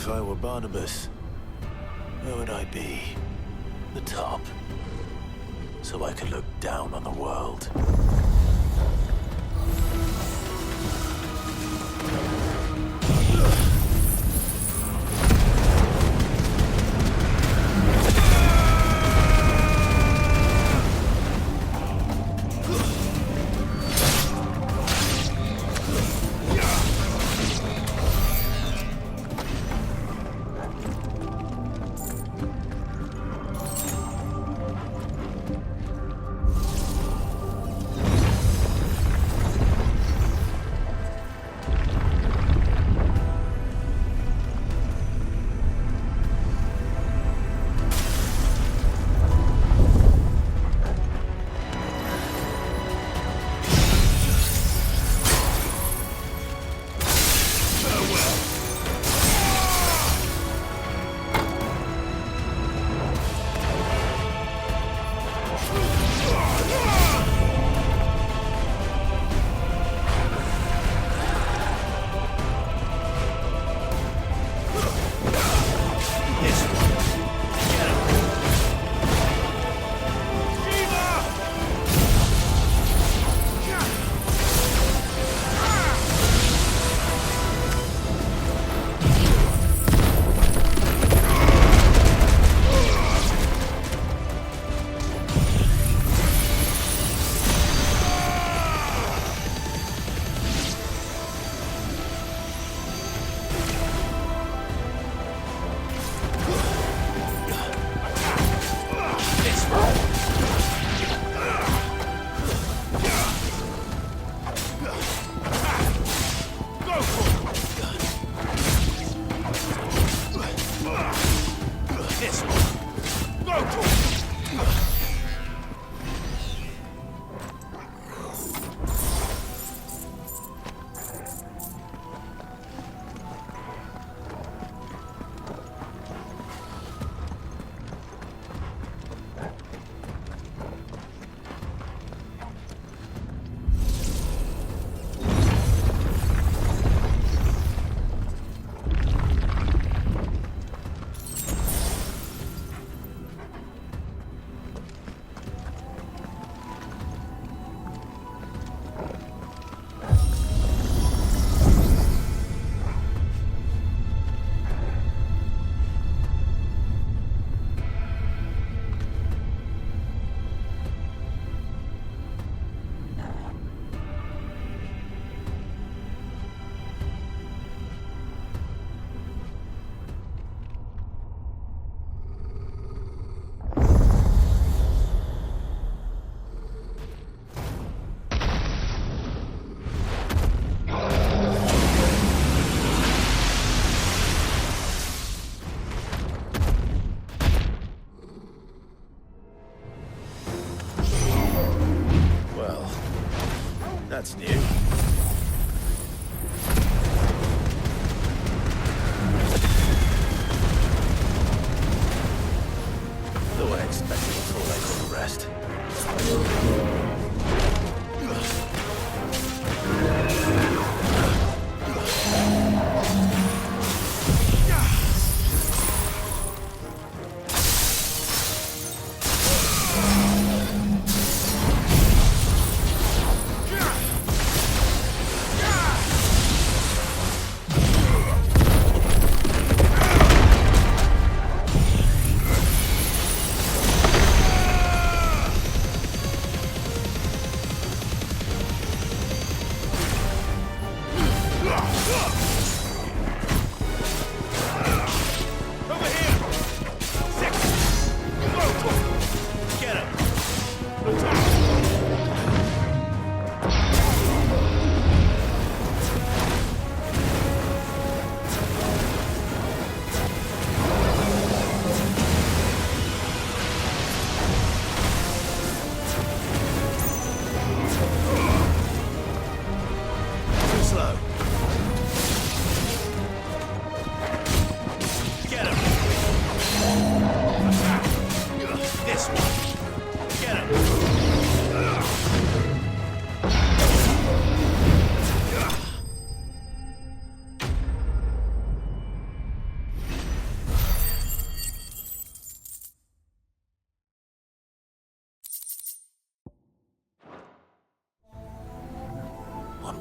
If I were Barnabas, where would I be? The top. So I could look down on the world.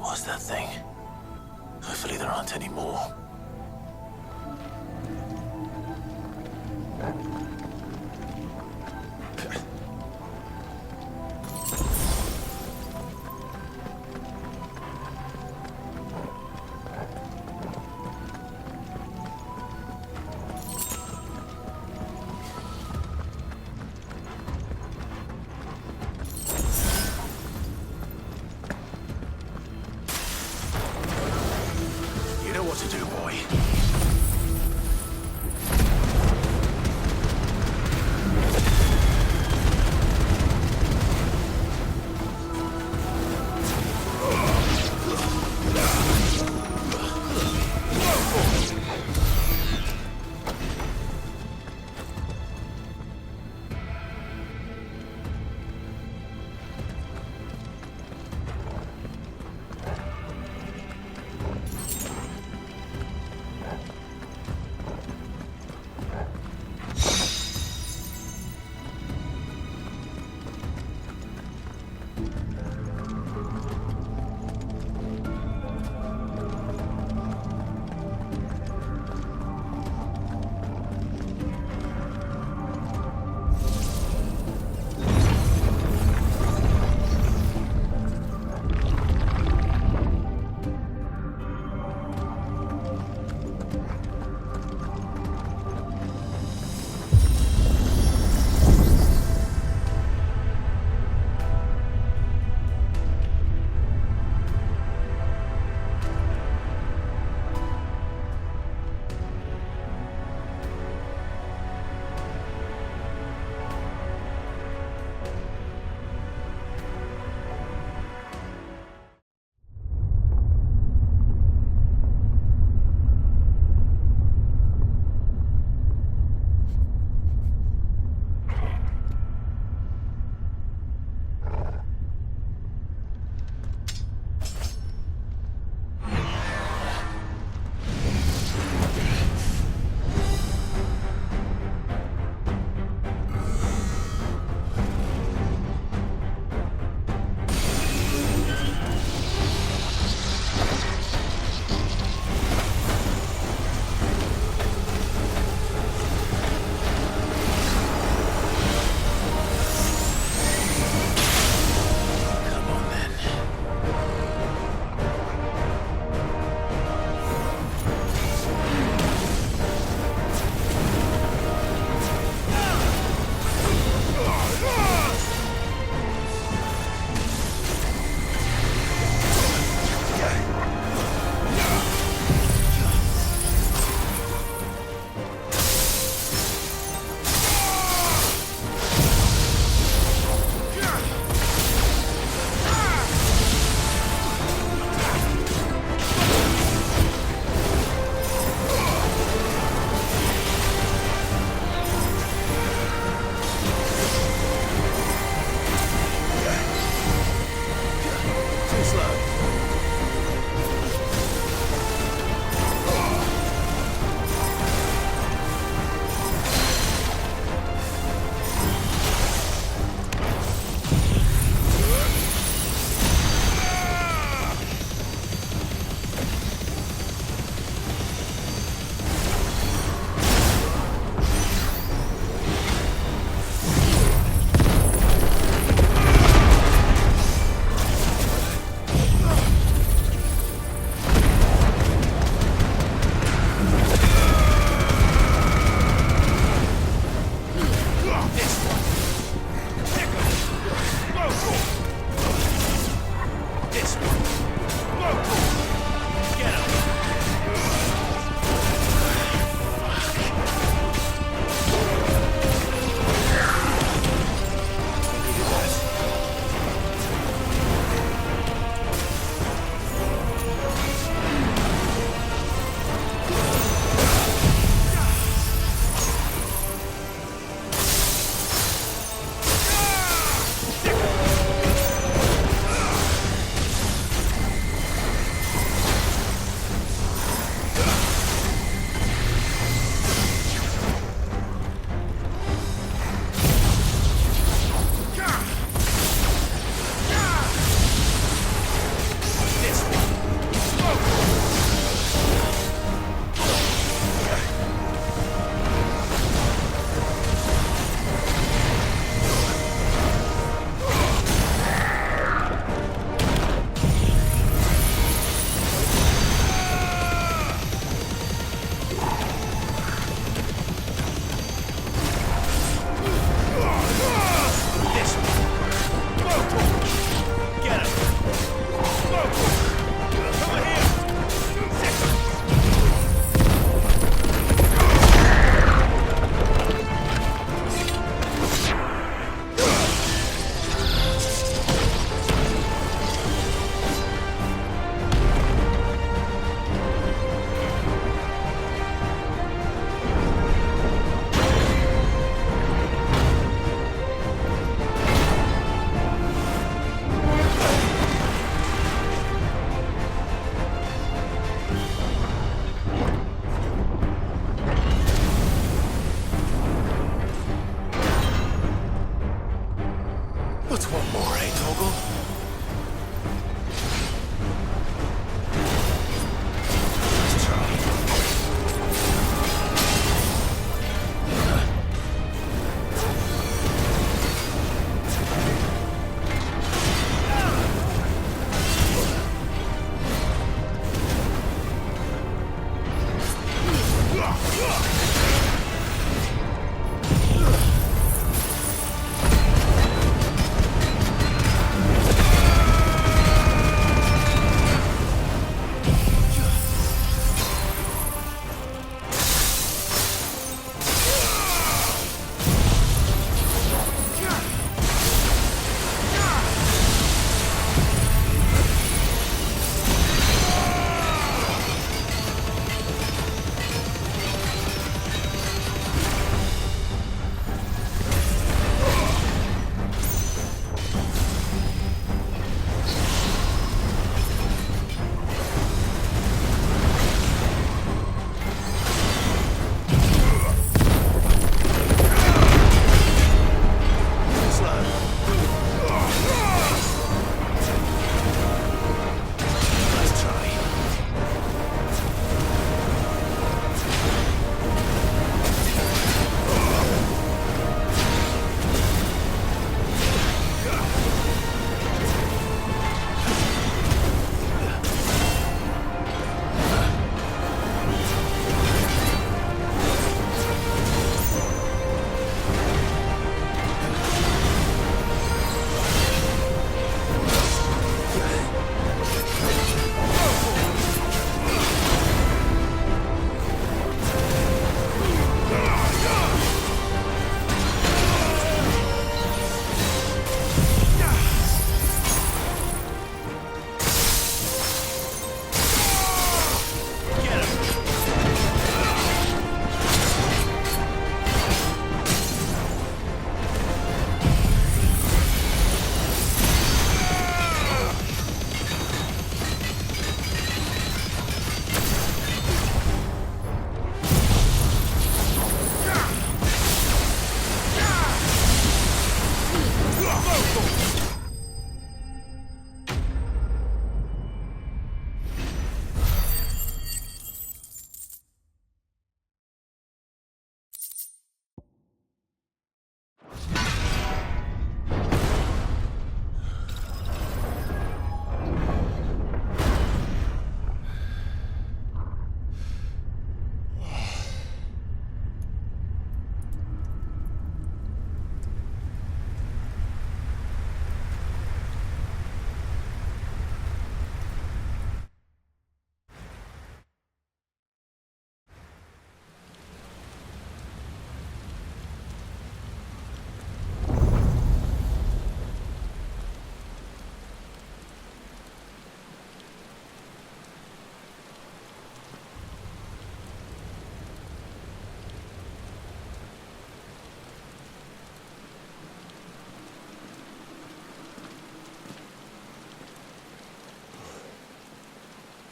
was that thing? Hopefully there aren't any more. You know what to do, boy.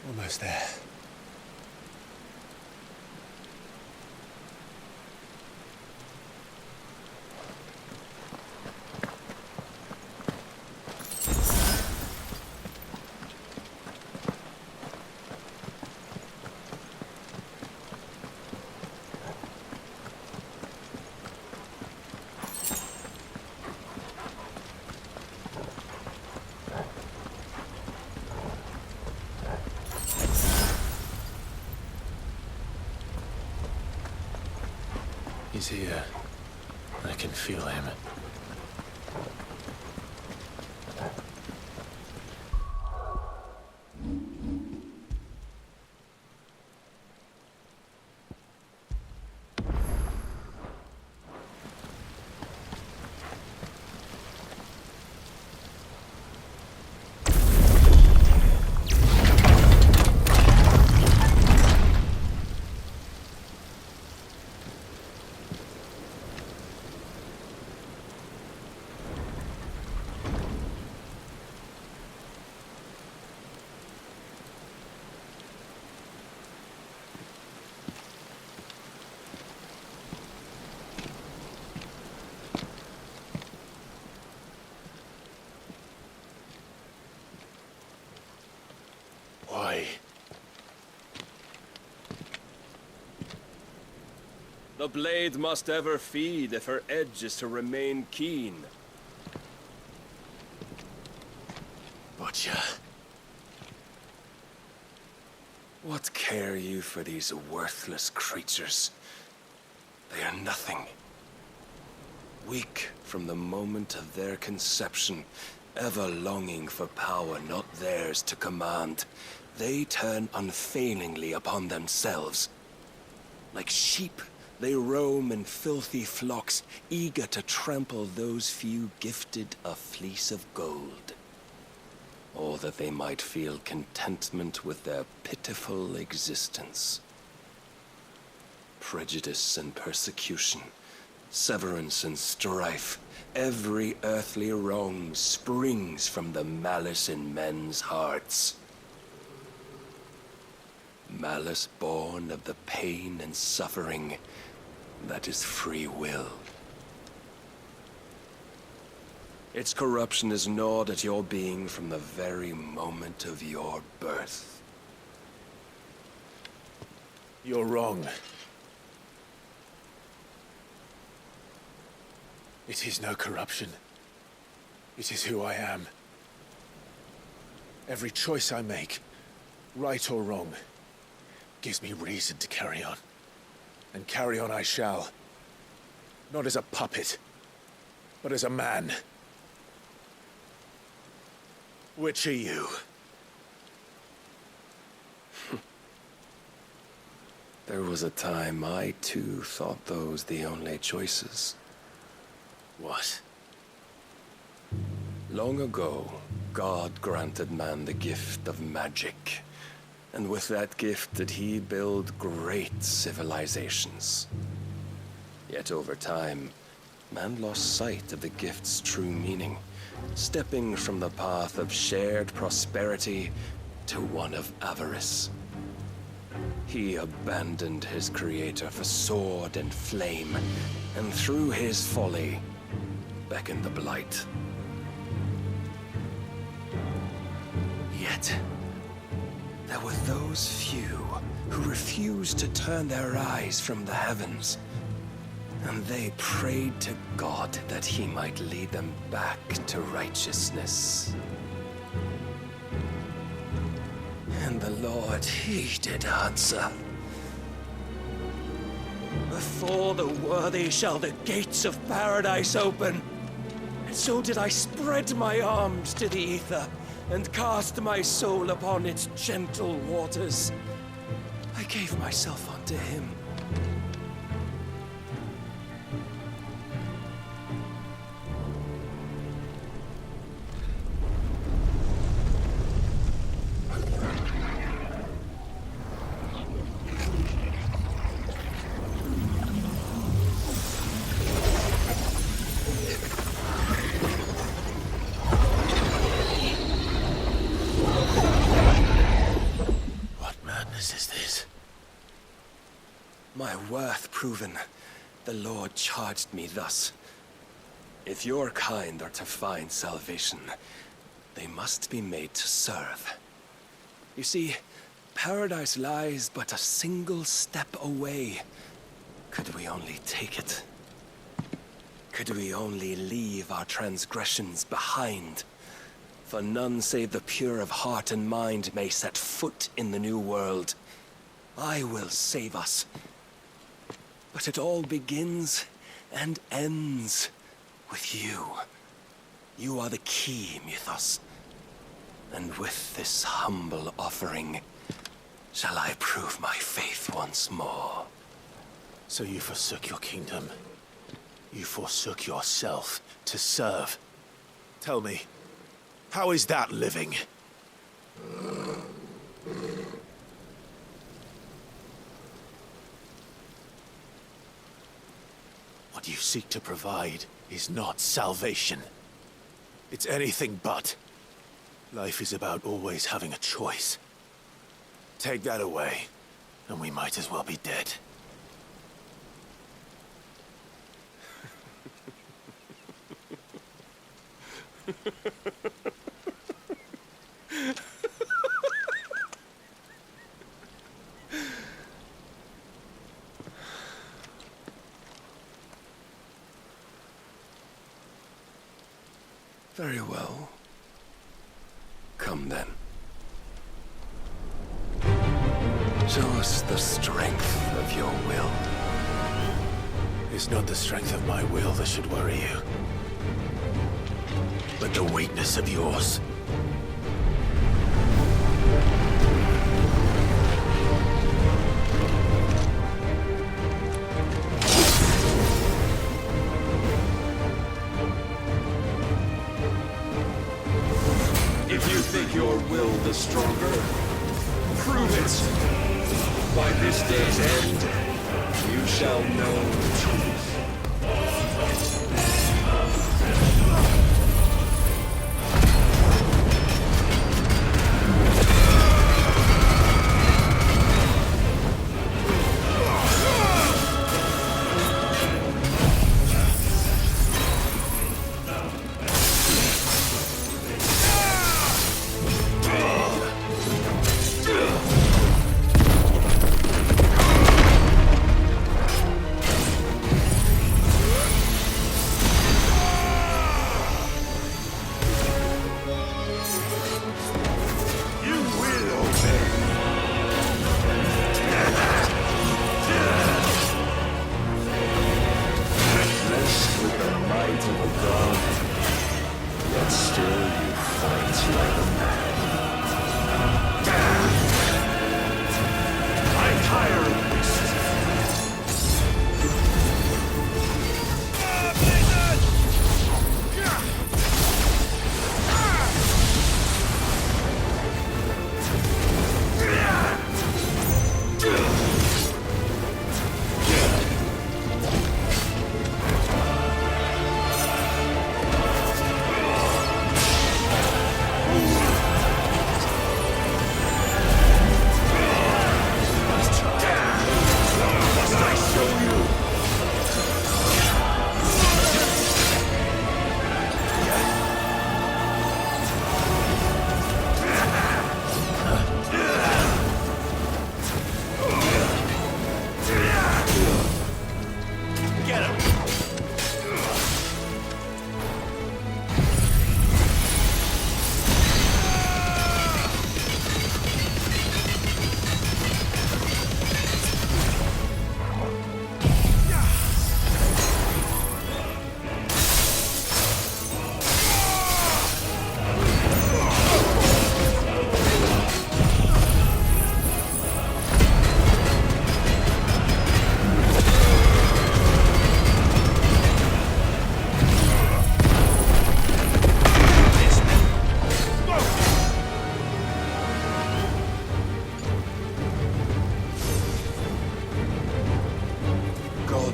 Almost there. He's here. I can feel him. Why? The blade must ever feed if her edge is to remain keen. Butcher. What care you for these worthless creatures? They are nothing. Weak from the moment of their conception, ever longing for power not theirs to command, they turn unfailingly upon themselves. Like sheep, they roam in filthy flocks, eager to trample those few gifted a fleece of gold. Or that they might feel contentment with their pitiful existence. Prejudice and persecution, severance and strife, every earthly wrong springs from the malice in men's hearts. Malice born of the pain and suffering that is free will. Its corruption is gnawed at your being from the very moment of your birth. You're wrong. It is no corruption. It is who I am. Every choice I make, right or wrong, gives me reason to carry on. And carry on I shall. Not as a puppet, but as a man. Which are you? There was a time I too thought those the only choices. What? Long ago, God granted man the gift of magic. And with that gift did he build great civilizations. Yet over time, man lost sight of the gift's true meaning, stepping from the path of shared prosperity to one of avarice. He abandoned his creator for sword and flame, and through his folly, beckoned the blight. Yet, there were those few who refused to turn their eyes from the heavens, and they prayed to God that he might lead them back to righteousness. And the Lord, he did answer. Before the worthy shall the gates of paradise open. And so did I spread my arms to the ether, and cast my soul upon its gentle waters. I gave myself unto him. My worth proven, the Lord charged me thus. If your kind are to find salvation, they must be made to serve. You see, paradise lies but a single step away. Could we only take it? Could we only leave our transgressions behind? For none save the pure of heart and mind may set foot in the new world. I will save us. But it all begins and ends with you. You are the key, Mythos. And with this humble offering, shall I prove my faith once more. So you forsook your kingdom. You forsook yourself to serve. Tell me, how is that living? What you seek to provide is not salvation. It's anything but. Life is about always having a choice. Take that away, and we might as well be dead. Very well. Come then. Show us the strength of your will. It's not the strength of my will that should worry you, but the weakness of yours. If you think your will the stronger, prove it. By this day's end, you shall know the truth.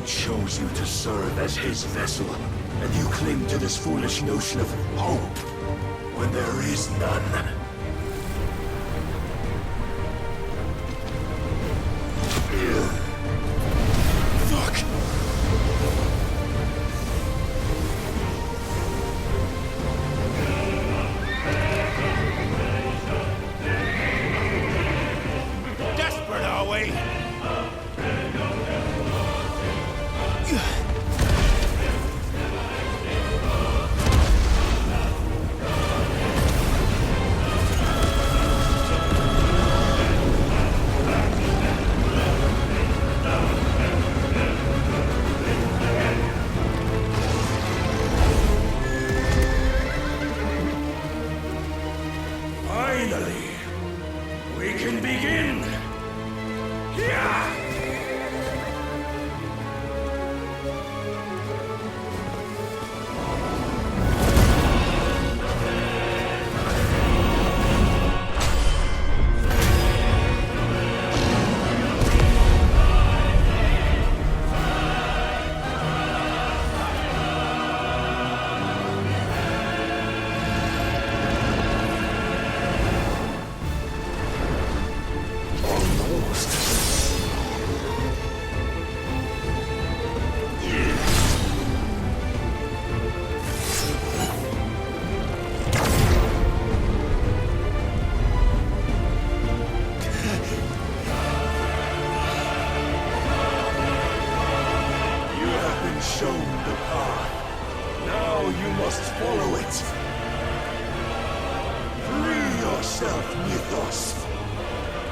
chose you to serve as his vessel, and you cling to this foolish notion of hope when there is none.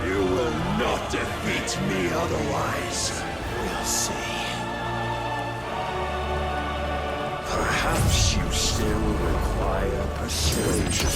You will not defeat me otherwise. We'll see. Perhaps you still require persuasion.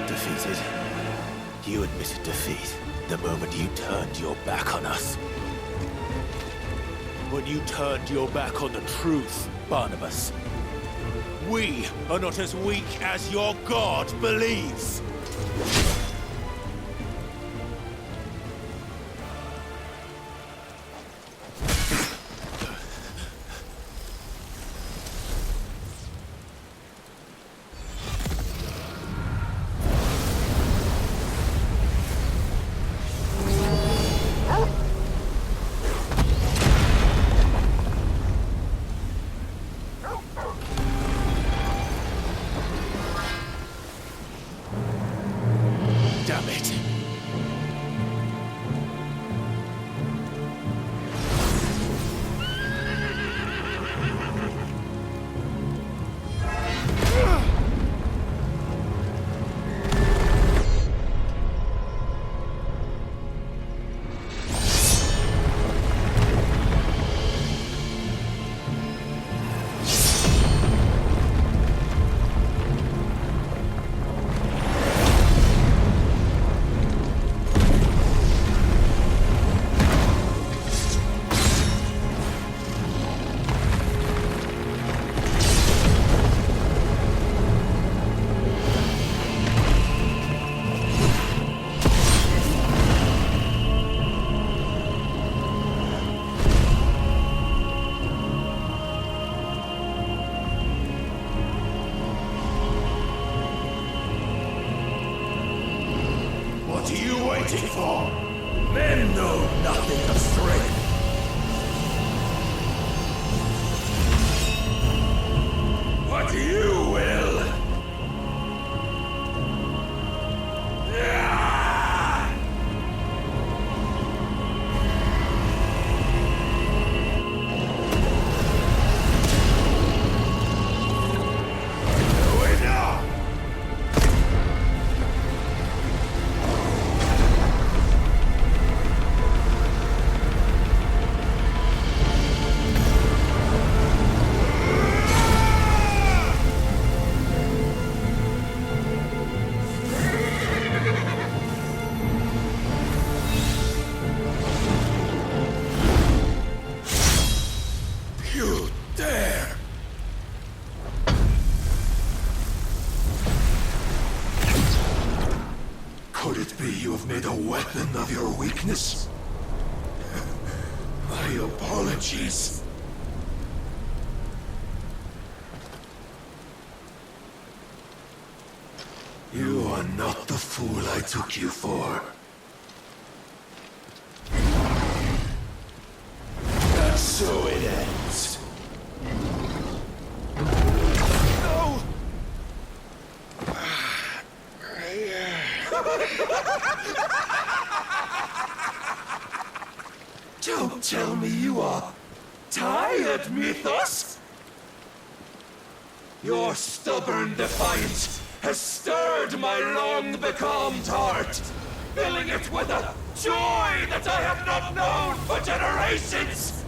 Defeated? You admitted defeat the moment you turned your back on us. When you turned your back on the truth, Barnabas. We are not as weak as your God believes. Damn it. What are you waiting for? Men know nothing of strength. What you will. have made a weapon of your weakness. My apologies. You are not the fool I took you for. And so it ends. No! Don't tell me you are tired, Mythos! Your stubborn defiance has stirred my long-becalmed heart, filling it with a joy that I have not known for generations!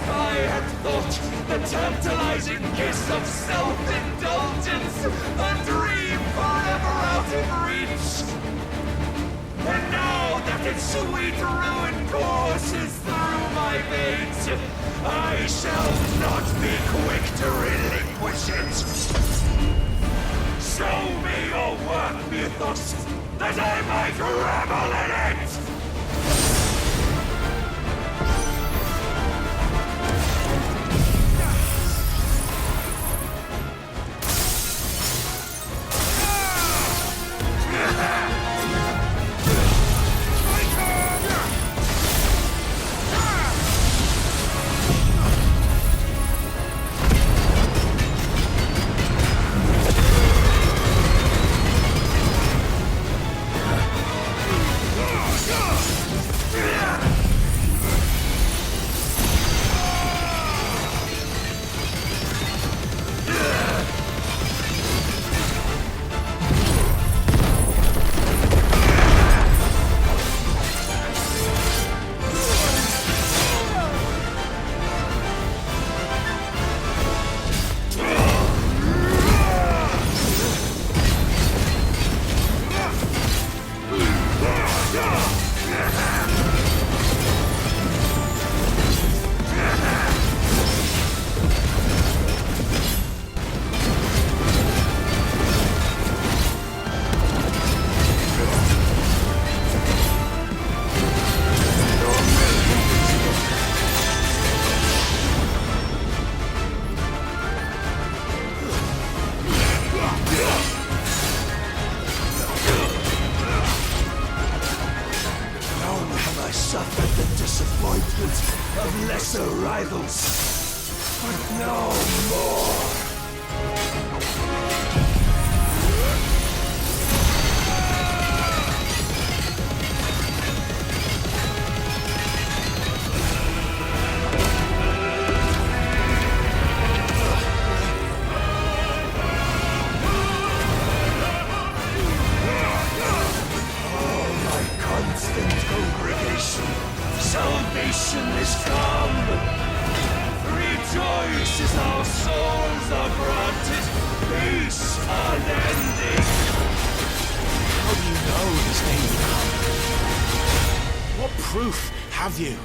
I had thought the tantalizing kiss of self-indulgence a dream forever out of reach. And now that its sweet ruin courses through my veins, I shall not be quick to relinquish it. Show me your work, Mythos, that I might revel in it! Of lesser rivals, but no more. Oh, my constant congregation. Salvation is come! Rejoice as our souls are granted peace unending! How do you know his name now? What proof have you?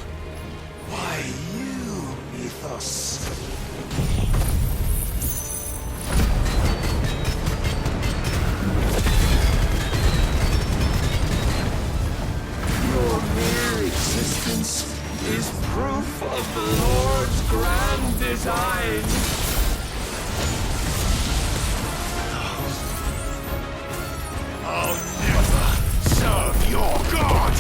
Why, you, Mythos. Your mere existence is proof of the Lord's grand design. I'll never serve your god!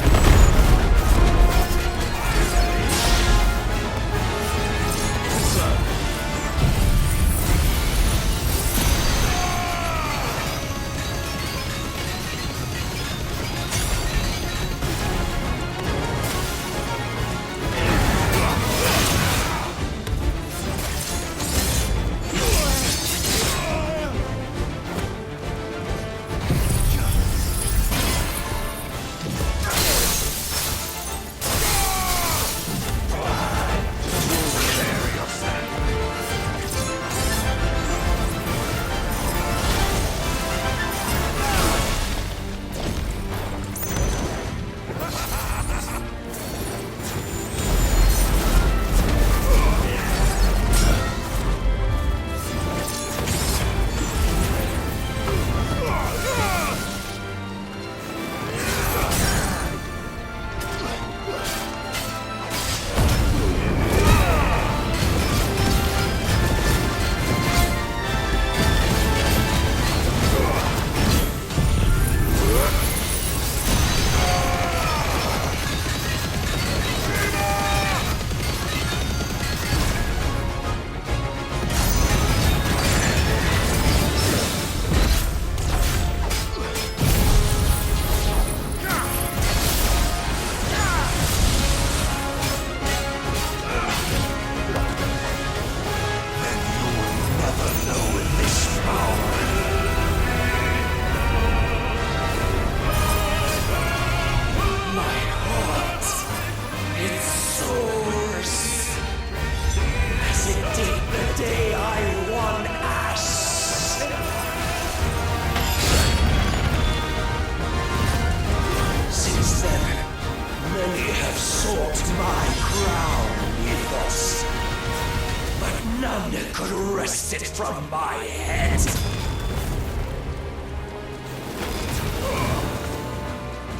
twist it from my head.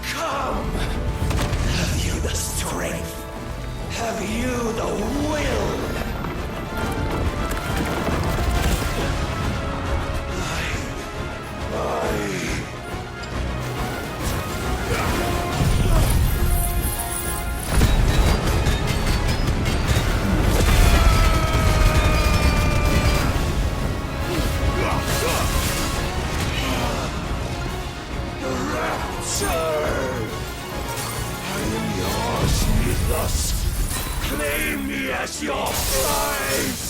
Come! Have you the strength? Have you the will? Claim me as your prize!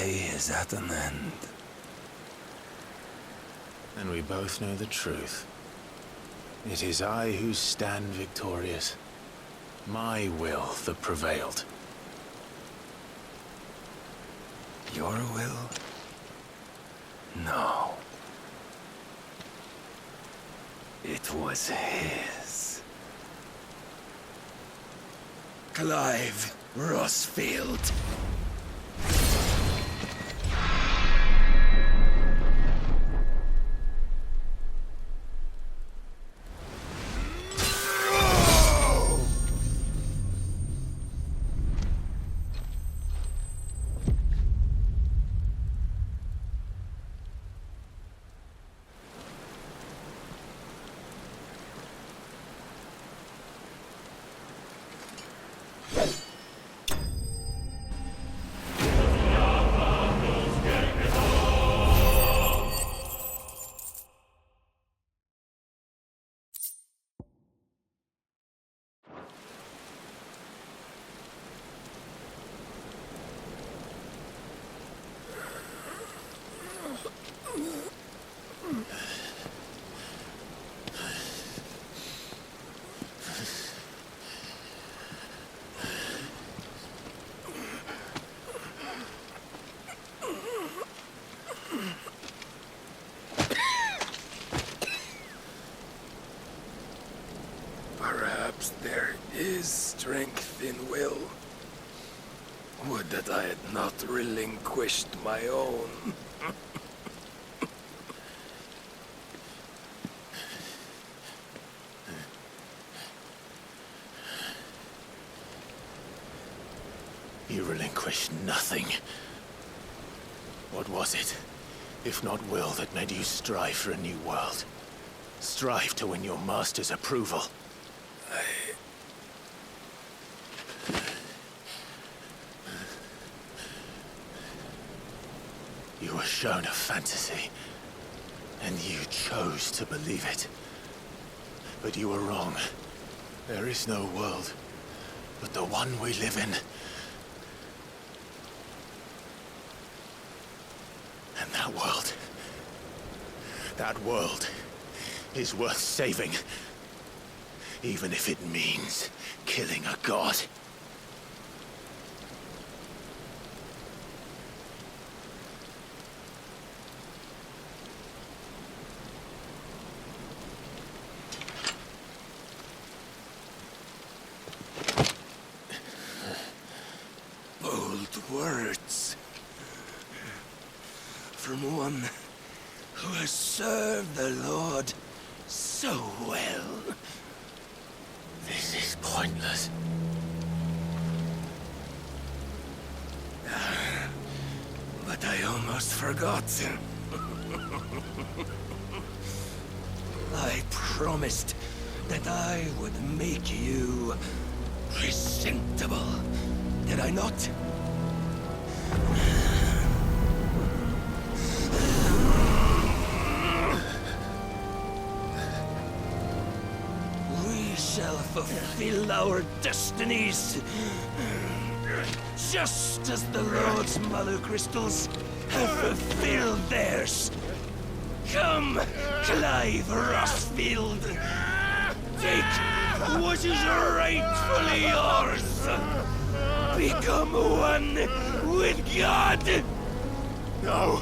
Is at an end. And we both know the truth. It is I who stand victorious. My will that prevailed. Your will? No. It was his. Clive Rossfield. Perhaps there is strength in will. Would that I had not relinquished my own. You relinquished nothing. What was it, if not will, that made you strive for a new world? Strive to win your master's approval? You were shown a fantasy, and you chose to believe it. But you were wrong. There is no world but the one we live in. And that world is worth saving. Even if it means killing a god. Words from one who has served the Lord so well. This is pointless. But I almost forgot. I promised that I would make you presentable. Did I not? We shall fulfill our destinies, just as the Lord's Mother Crystals have fulfilled theirs. Come, Clive Rossfield. Take what is rightfully yours. Become one with God! No!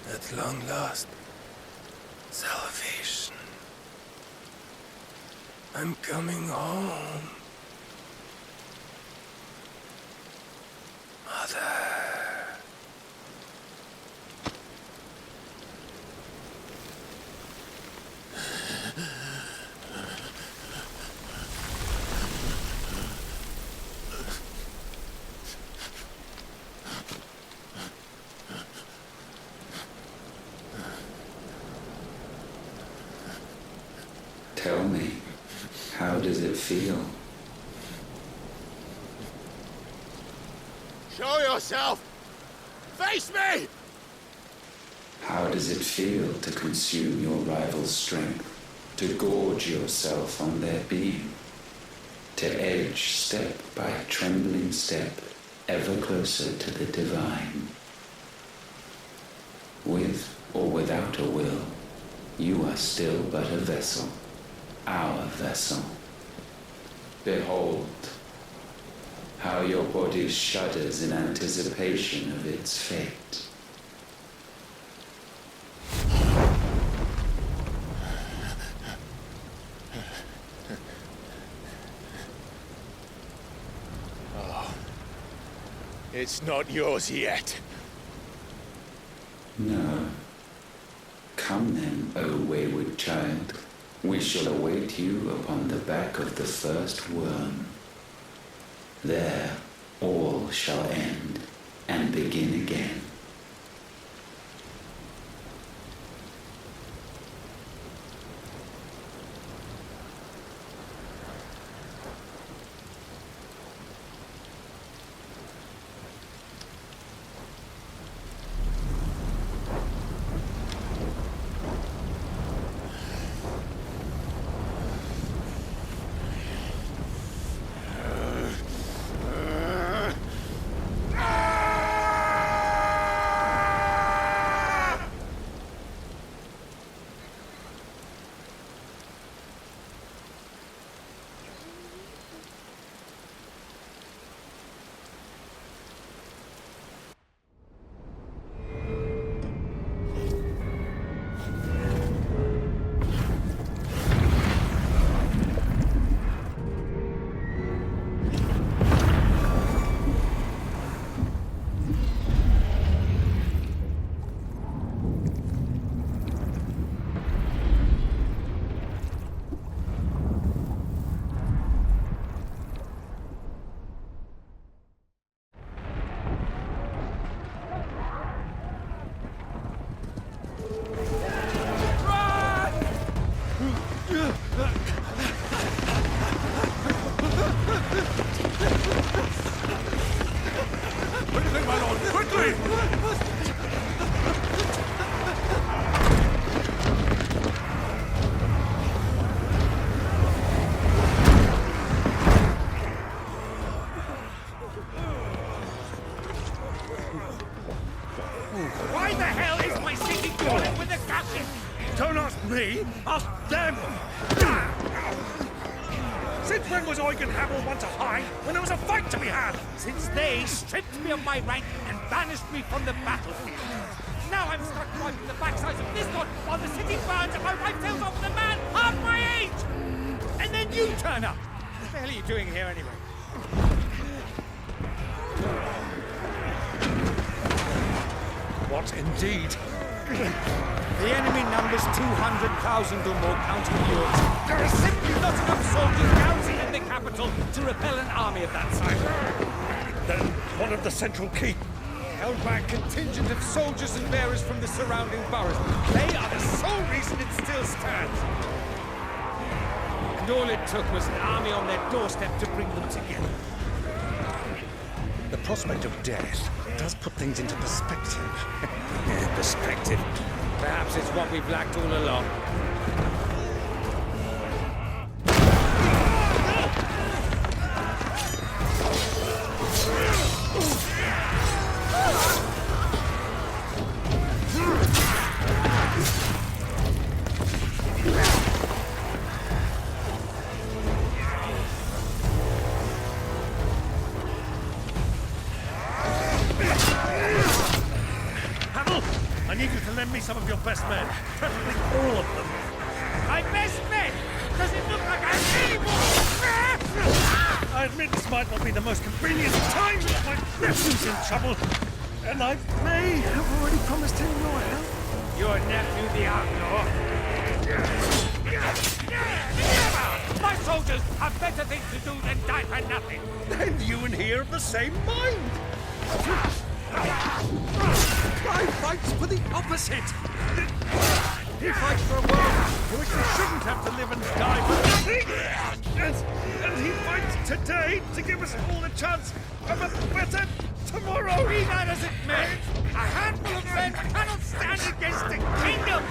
At long last, salvation. I'm coming home. Mother. Tell me, how does it feel? Show yourself! Face me! How does it feel to consume your rival's strength, to gorge yourself on their being, to edge step by trembling step ever closer to the divine? With or without a will, you are still but a vessel, our vessel. Behold, how your body shudders in anticipation of its fate. It's not yours yet. No. Come then, O wayward child. We shall await you upon the back of the first worm. There all shall end and begin again. Why the hell is my city crawling with the gashes? Don't ask me, ask them! Since when was Eugen Hamel one to hide when there was a fight to be had? Since they stripped me of my rank and banished me from the battlefield. Now I'm stuck wiping the backsides of this one while the city burns and my wife tells off with a man half my age! And then you turn up! What the hell are you doing here anyway? What indeed? The enemy numbers 200,000 or more, counting yours. There are simply not enough soldiers garrisoned in the capital to repel an army of that size. Then one of the central keep. Held by a contingent of soldiers and bearers from the surrounding boroughs. They are the sole reason it still stands. And all it took was an army on their doorstep to bring them together. The prospect of death does put things into perspective. Perspective. Perhaps it's what we've lacked all along. I need you to lend me some of your best men, preferably all of them. My best men! Does it look like I'm anymore? I admit this might not be the most convenient time, but my nephew's in trouble, and I may have already promised him your help. Your nephew, the outlaw? Never! My soldiers have better things to do than die for nothing. And you and he are of the same mind. I fights for the opposite. He fights for a world in which we shouldn't have to live and die for nothing. And he fights today to give us all a chance of a better tomorrow. Be that as it may, a handful of men cannot stand against a kingdom.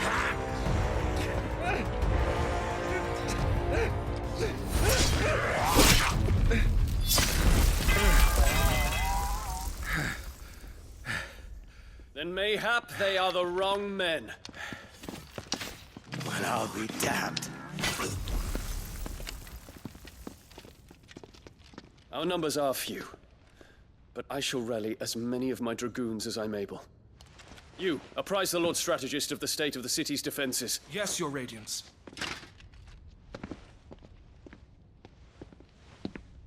Then mayhap they are the wrong men. Well, I'll be damned. Our numbers are few, but I shall rally as many of my dragoons as I'm able. You, apprise the Lord Strategist of the state of the city's defenses. Yes, Your Radiance.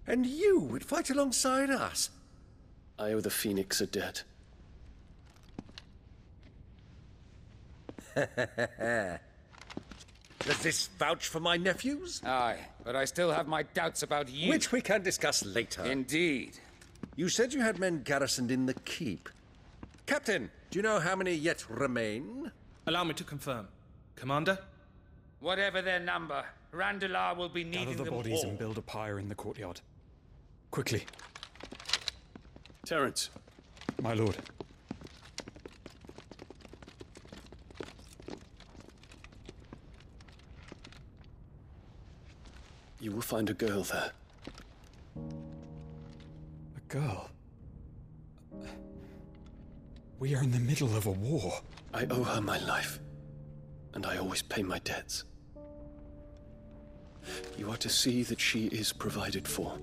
And you would fight alongside us? I owe the Phoenix a debt. Does this vouch for my nephews? Aye, but I still have my doubts about you. Which we can discuss later. Indeed. You said you had men garrisoned in the keep. Captain, do you know how many yet remain? Allow me to confirm. Commander? Whatever their number, Randalar will be needing Gather the them bodies all. and build a pyre in the courtyard. Quickly, Terence, my lord. you will find a girl there. A girl. We are in the middle of a war. I owe her my life, and I always pay my debts. You are to see that she is provided for,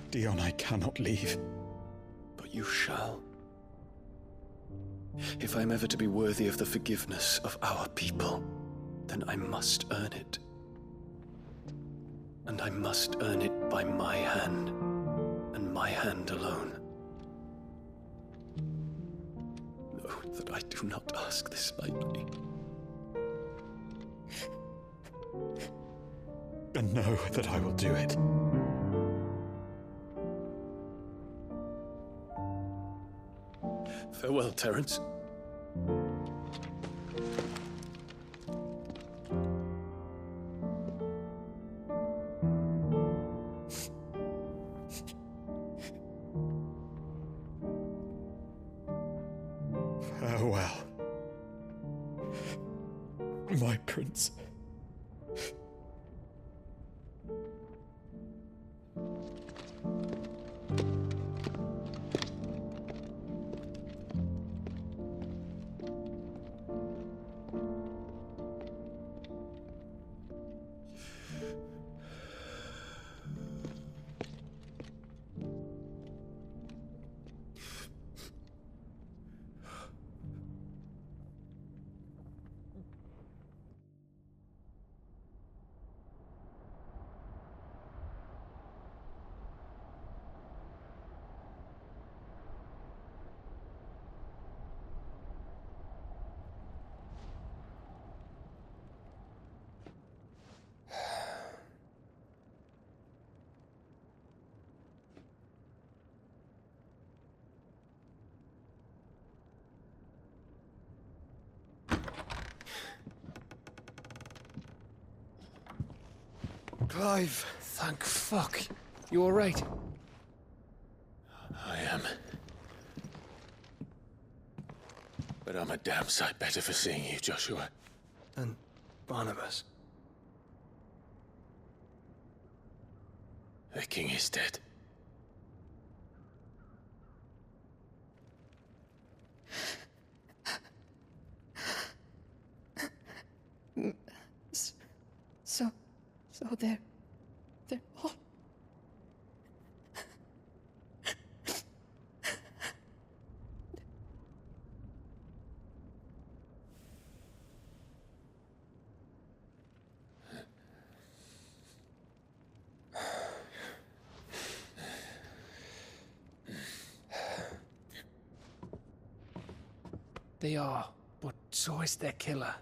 Dion, I cannot leave. but you shall. If I am ever to be worthy of the forgiveness of our people, then I must earn it. And I must earn it by my hand, and my hand alone. Know that I do not ask this lightly. And know that I will do it. Farewell, Terence. Farewell, my prince. Clive! Thank fuck. You alright? I am. But I'm a damn sight better for seeing you, Joshua. And Barnabas. The king is dead. So they're all... They are, but so is their killer.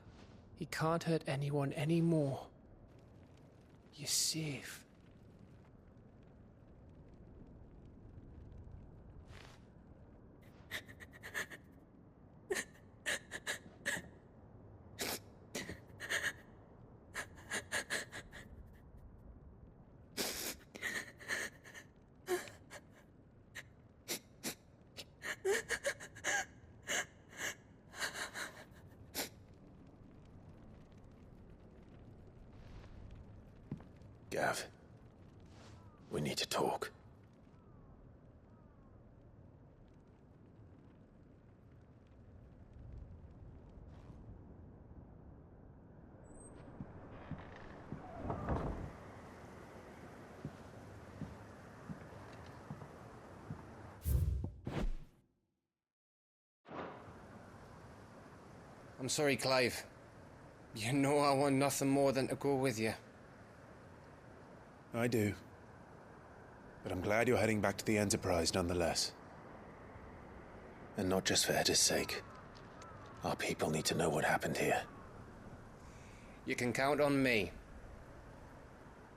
He can't hurt anyone anymore. You're safe. Gav, we need to talk. I'm sorry, Clive. You know I want nothing more than to go with you. I do. But I'm glad you're heading back to the Enterprise nonetheless. And not just for Edda's sake. Our people need to know what happened here. You can count on me.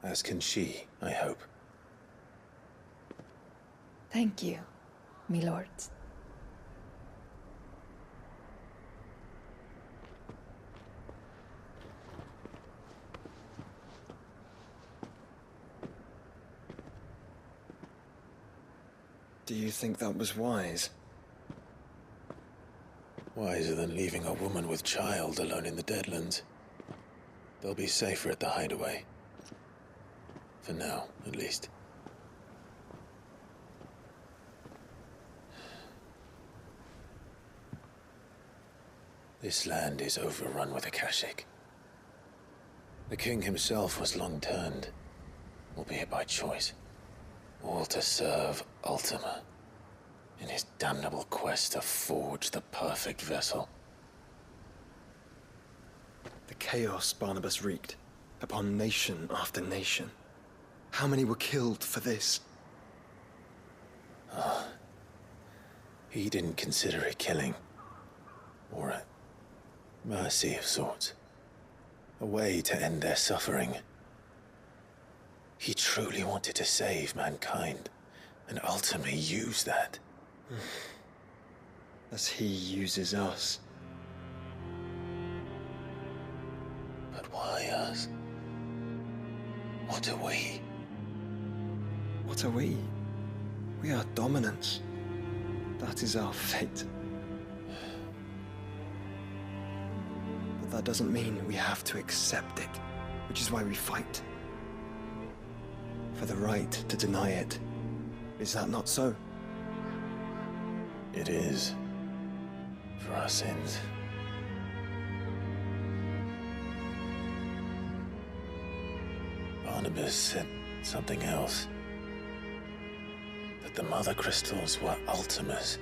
As can she, I hope. Thank you, my lords. Do you think that was wise? Wiser than leaving a woman with child alone in the Deadlands. They'll be safer at the hideaway. For now, at least. This land is overrun with Akashic. The king himself was long turned, albeit by choice. All to serve Ultima, in his damnable quest to forge the perfect vessel. The chaos Barnabas wreaked upon nation after nation. How many were killed for this? He didn't consider it killing. Or a mercy of sorts. A way to end their suffering. He truly wanted to save mankind, and ultimately use that. As he uses us. But why us? What are we? What are we? We are dominance. That is our fate. But that doesn't mean we have to accept it, which is why we fight. For the right to deny it. Is that not so? It is. For our sins. Barnabas said something else. That the Mother Crystals were Ultimas.